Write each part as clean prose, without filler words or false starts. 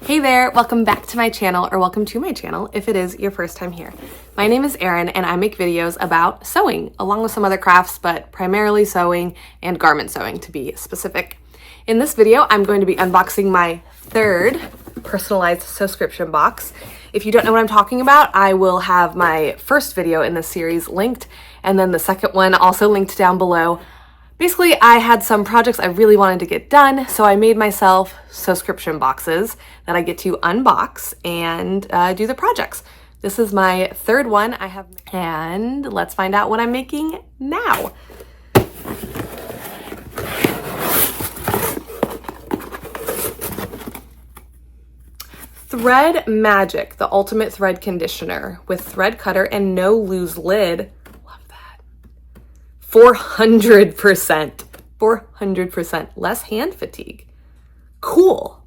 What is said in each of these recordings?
Hey there, welcome back to my channel, or welcome to my channel if it is your first time here. My name is Erin and I make videos about sewing, along with some other crafts, but primarily sewing and garment sewing to be specific. In this video, I'm going to be unboxing my third personalized subscription box. If you don't know what I'm talking about, I will have my first video in this series linked, and then the second one also linked down below. Basically, I had some projects I really wanted to get done, so I made myself subscription boxes that I get to unbox and do the projects. This is my third one I have, and let's find out what I'm making now. Thread Magic, the ultimate thread conditioner with thread cutter and no loose lid. 400% less hand fatigue. Cool.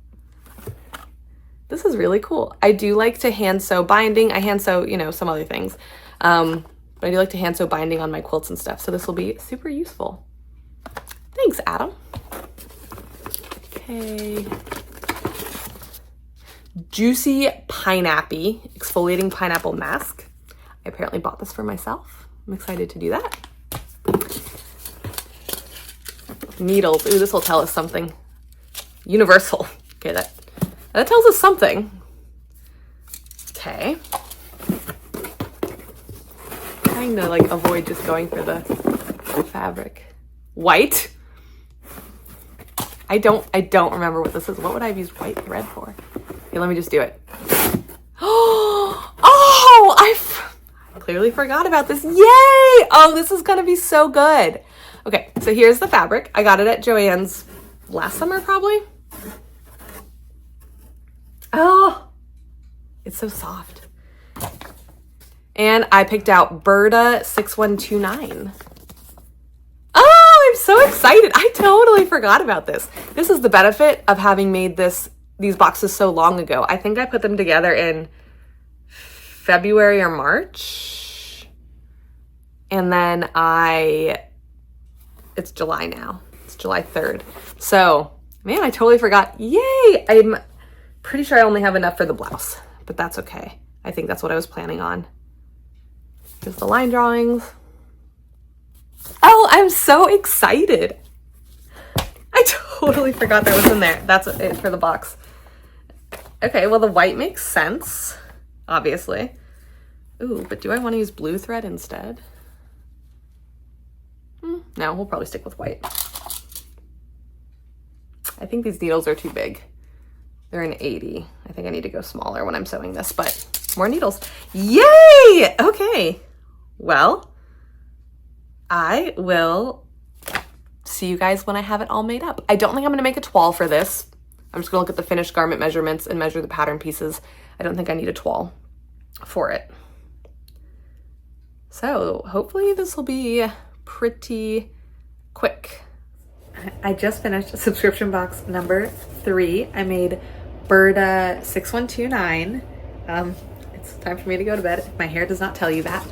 This is really cool. I do like to hand sew binding. I hand sew, some other things. But I do like to hand sew binding on my quilts and stuff. So this will be super useful. Thanks, Adam. Okay. Juicy Pineapple exfoliating pineapple mask. I apparently bought this for myself. I'm excited to do that. Needles. Ooh, this will tell us something. Universal. Okay, that tells us something. Okay. Trying to avoid just going for the fabric. White. I don't remember what this is. What would I have used white thread for? Okay, let me just do it. Oh, I clearly forgot about this. Yay! Oh, this is gonna be so good. Okay, so here's the fabric. I got it at Joann's last summer, probably. Oh, it's so soft. And I picked out Berta 6129. Oh, I'm so excited. I totally forgot about this. This is the benefit of having made these boxes so long ago. I think I put them together in February or March. And then it's July now. It's July 3rd. So, man, I totally forgot. Yay! I'm pretty sure I only have enough for the blouse, but that's okay. I think that's what I was planning on. Here's the line drawings. Oh, I'm so excited. I totally forgot that was in there. That's it for the box. Okay, well, the white makes sense, obviously. Ooh, but do I want to use blue thread instead? No, we'll probably stick with white. I think these needles are too big. They're an 80. I think I need to go smaller when I'm sewing this, but more needles. Yay! Okay. Well, I will see you guys when I have it all made up. I don't think I'm going to make a toile for this. I'm just going to look at the finished garment measurements and measure the pattern pieces. I don't think I need a toile for it. So hopefully this will be pretty quick. I just finished subscription box number 3. I made Berta 6129. It's time for me to go to bed. My hair does not tell you that.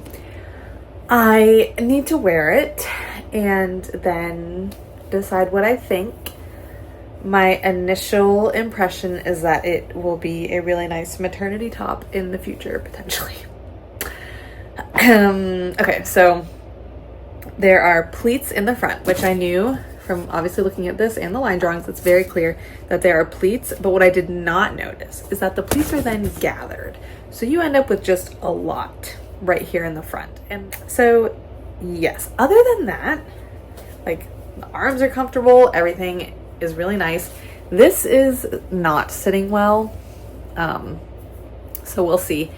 I need to wear it and then decide what I think. My initial impression is that it will be a really nice maternity top in the future, potentially. Okay, so there are pleats in the front, which I knew from obviously looking at this and the line drawings. It's very clear that there are pleats, but what I did not notice is that the pleats are then gathered. So you end up with just a lot right here in the front. And so, yes, other than that, the arms are comfortable, everything is really nice. This is not sitting well, so we'll see.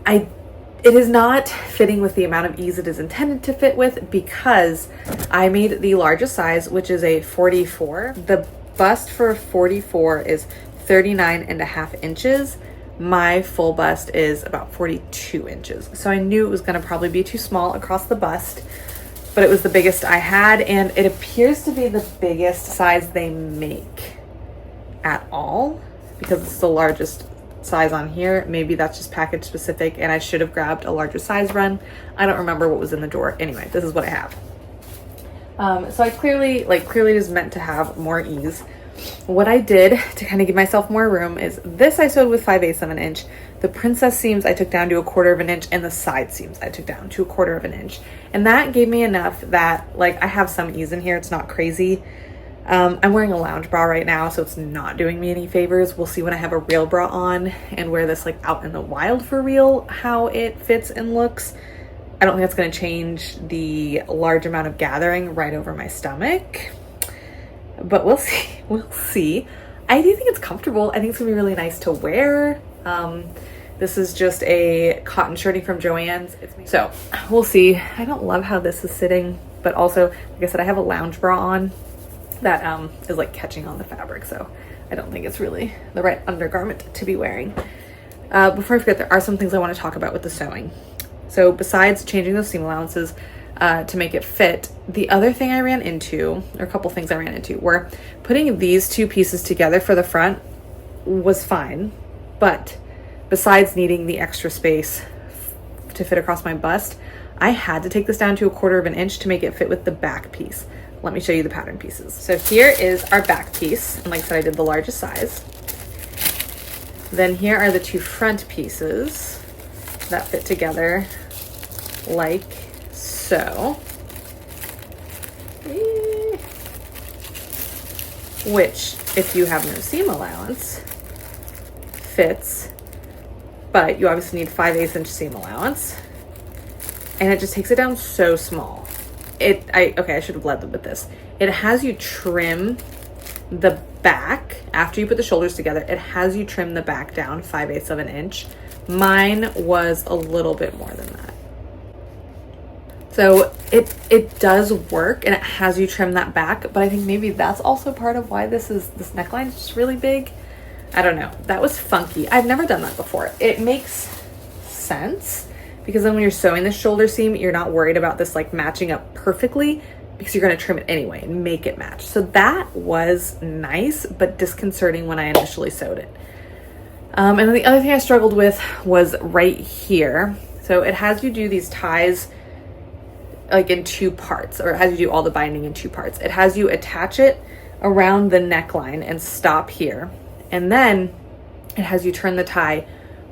It is not fitting with the amount of ease it is intended to fit with because I made the largest size, which is a 44. The bust for a 44 is 39.5 inches. My full bust is about 42 inches. So I knew it was going to probably be too small across the bust, but it was the biggest I had, and it appears to be the biggest size they make at all because it's the largest size on here. Maybe that's just package specific and I should have grabbed a larger size run. I don't remember what was in the drawer. Anyway, this is what I have. So I clearly is meant to have more ease. what I did to kind of give myself more room is this I sewed with 5/8 of an inch. The princess seams I took down to 1/4 of an inch, and the side seams I took down to 1/4 of an inch. And that gave me enough that, like, I have some ease in here. It's not crazy. I'm wearing a lounge bra right now, so it's not doing me any favors. We'll see when I have a real bra on and wear this like out in the wild for real, how it fits and looks. I don't think that's going to change the large amount of gathering right over my stomach, but we'll see. We'll see. I do think it's comfortable. I think it's gonna be really nice to wear. This is just a cotton shirting from Joann's. So we'll see. I don't love how this is sitting, but also, like I said, I have a lounge bra on that is like catching on the fabric, so I don't think it's really the right undergarment to be wearing. Before I forget, there are some things I want to talk about with the sewing. So besides changing those seam allowances to make it fit, the other thing I ran into, or a couple things I ran into, were putting these two pieces together for the front was fine, but besides needing the extra space to fit across my bust, I had to take this down to 1/4 of an inch to make it fit with the back piece. Let me show you the pattern pieces. So here is our back piece, and like I said, I did the largest size. Then here are the two front pieces that fit together like so. Which, if you have no seam allowance, fits, but you obviously need 5/8 inch seam allowance, and it just takes it down so small. I should have led them with this. It has you trim the back after you put the shoulders together. It has you trim the back down 5/8 of an inch. Mine was a little bit more than that. So it does work, and it has you trim that back, but I think maybe that's also part of why this neckline is just really big. I don't know. That was funky. I've never done that before. It makes sense, because then when you're sewing the shoulder seam, you're not worried about this like matching up perfectly, because you're going to trim it anyway and make it match. So that was nice, but disconcerting when I initially sewed it. And then the other thing I struggled with was right here. So it has you do these ties like in two parts, or it has you do all the binding in two parts. It has you attach it around the neckline and stop here. And then it has you turn the tie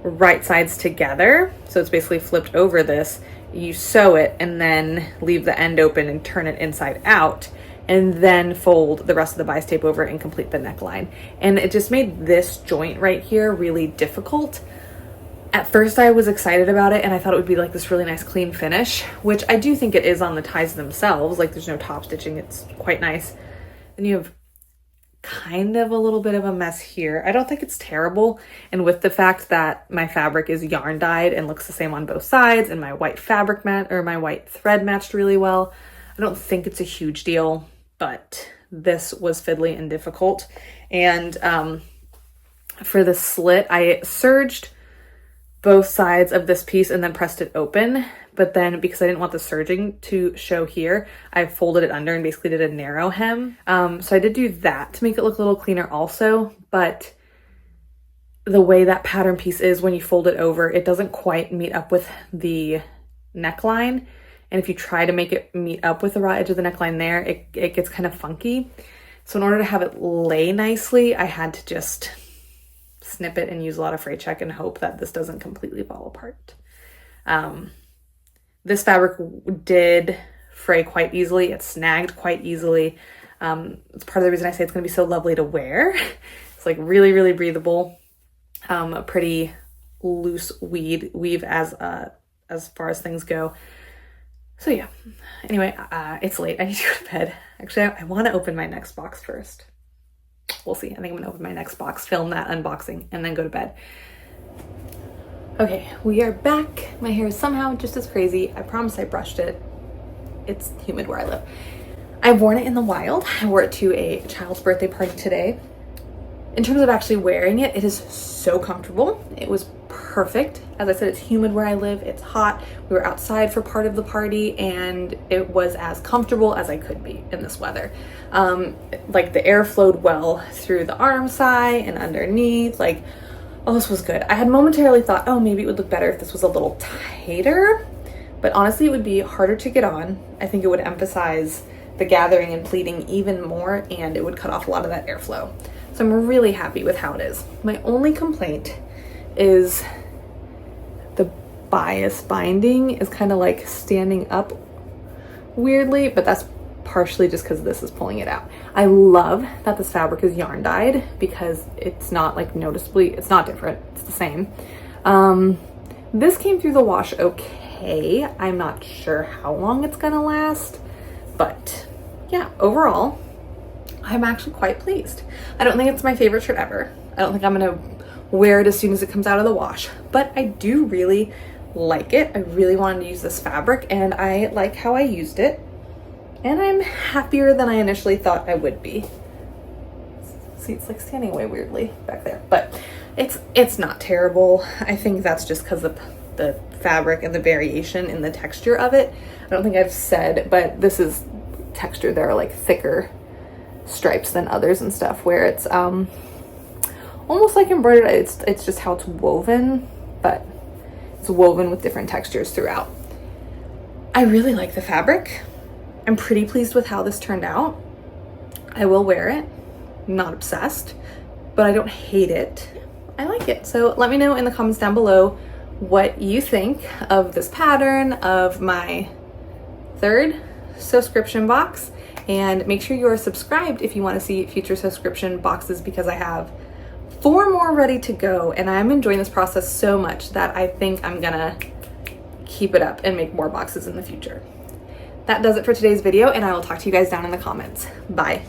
right sides together. So it's basically flipped over this. You sew it and then leave the end open and turn it inside out, and then fold the rest of the bias tape over and complete the neckline. And it just made this joint right here really difficult. At first I was excited about it, and I thought it would be like this really nice clean finish, which I do think it is on the ties themselves. Like, there's no top stitching. It's quite nice. And you have kind of a little bit of a mess here. I don't think it's terrible. And with the fact that my fabric is yarn dyed and looks the same on both sides, and my white fabric my white thread matched really well, I don't think it's a huge deal, but this was fiddly and difficult. And for the slit, I serged both sides of this piece and then pressed it open. But then, because I didn't want the serging to show here, I folded it under and basically did a narrow hem. So I did do that to make it look a little cleaner also, but the way that pattern piece is when you fold it over, it doesn't quite meet up with the neckline. And if you try to make it meet up with the raw edge of the neckline there, it gets kind of funky. So in order to have it lay nicely, I had to just snip it and use a lot of fray check and hope that this doesn't completely fall apart. This fabric did fray quite easily. It snagged quite easily. It's part of the reason I say it's going to be so lovely to wear. It's like really, really breathable. A pretty loose weave as far as things go. So yeah, anyway, it's late. I need to go to bed. Actually, I want to open my next box first. We'll see. I think I'm going to open my next box, film that unboxing, and then go to bed. Okay, we are back. My hair is somehow just as crazy. I promise I brushed it. It's humid where I live. I've worn it in the wild. I wore it to a child's birthday party today. In terms of actually wearing it, it is so comfortable. It was perfect. As I said, it's humid where I live. It's hot. We were outside for part of the party, and it was as comfortable as I could be in this weather. Like, the air flowed well through the arm side and underneath. Like, oh, this was good. I had momentarily thought, oh, maybe it would look better if this was a little tighter, but honestly, it would be harder to get on. I think it would emphasize the gathering and pleating even more, and it would cut off a lot of that airflow. So I'm really happy with how it is. My only complaint is the bias binding is kind of like standing up weirdly, but that's partially just because this is pulling it out. I love that this fabric is yarn dyed because it's not like noticeably, it's not different, it's the same. This came through the wash okay. I'm not sure how long it's gonna last, but yeah, overall, I'm actually quite pleased. I don't think it's my favorite shirt ever. I don't think I'm gonna wear it as soon as it comes out of the wash, but I do really like it. I really wanted to use this fabric and I like how I used it. And I'm happier than I initially thought I would be. See, it's like standing away weirdly back there, but it's not terrible. I think that's just because of the fabric and the variation in the texture of it. I don't think I've said, but this is texture. There are like thicker stripes than others and stuff where it's almost like embroidered. It's just how it's woven, but it's woven with different textures throughout. I really like the fabric. I'm pretty pleased with how this turned out. I will wear it. I'm not obsessed, but I don't hate it. I like it. So let me know in the comments down below what you think of this pattern, of my third subscription box, and make sure you are subscribed if you want to see future subscription boxes, because I have 4 more ready to go and I'm enjoying this process so much that I think I'm gonna keep it up and make more boxes in the future. That does it for today's video, and I will talk to you guys down in the comments. Bye.